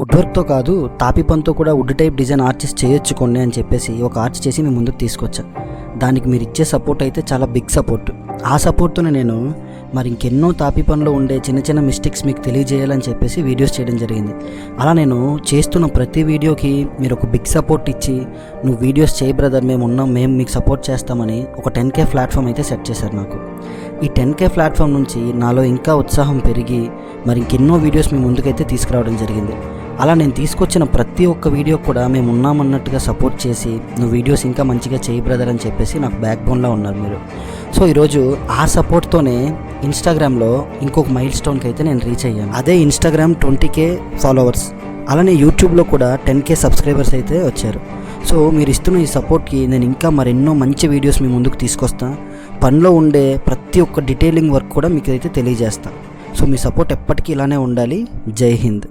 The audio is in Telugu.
వుడ్ వర్క్తో కాదు తాపి పనితో కూడా వుడ్ టైప్ డిజైన్ ఆర్టిస్ట్ చేయొచ్చు కొన్ని అని చెప్పేసి ఒక ఆర్ట్ చేసి మీ ముందుకు తీసుకొచ్చా. దానికి మీరు ఇచ్చే సపోర్ట్ అయితే చాలా బిగ్ సపోర్ట్. ఆ సపోర్ట్తోనే నేను మరి ఇంకెన్నో తాపి పనిలో ఉండే చిన్న చిన్న మిస్టేక్స్ మీకు తెలియజేయాలని చెప్పేసి వీడియోస్ చేయడం జరిగింది. అలా నేను చేస్తున్న ప్రతి వీడియోకి మీరు ఒక బిగ్ సపోర్ట్ ఇచ్చి నువ్వు వీడియోస్ చేయి బ్రదర్, మేము మీకు సపోర్ట్ చేస్తామని ఒక 10K ప్లాట్ఫామ్ అయితే సెట్ చేశారు నాకు. ఈ 10K ప్లాట్ఫామ్ నుంచి నాలో ఇంకా ఉత్సాహం పెరిగి మరి ఇంకెన్నో వీడియోస్ మీ ముందుకైతే తీసుకురావడం జరిగింది. అలా నేను తీసుకొచ్చిన ప్రతి ఒక్క వీడియో కూడా మేము ఉన్నామన్నట్టుగా సపోర్ట్ చేసి నువ్వు వీడియోస్ ఇంకా మంచిగా చేయి బ్రదర్ అని చెప్పేసి నాకు బ్యాక్ బోన్లా ఉన్నారు మీరు. సో ఈరోజు ఆ సపోర్ట్తోనే ఇన్స్టాగ్రామ్లో ఇంకొక మైల్ స్టోన్కి అయితే నేను రీచ్ అయ్యాను. అదే ఇన్స్టాగ్రామ్ 20K ఫాలోవర్స్, అలానే యూట్యూబ్లో కూడా 10K సబ్స్క్రైబర్స్ అయితే వచ్చారు. సో మీరు ఇస్తున్న ఈ సపోర్ట్కి నేను ఇంకా మరెన్నో మంచి వీడియోస్ మీ ముందుకు తీసుకొస్తాను. పనిలో ఉండే ప్రతి ఒక్క డీటెయిలింగ్ వర్క్ కూడా మీకు అయితే తెలియజేస్తాను. సో మీ సపోర్ట్ ఎప్పటికీ ఇలానే ఉండాలి. జై హింద్.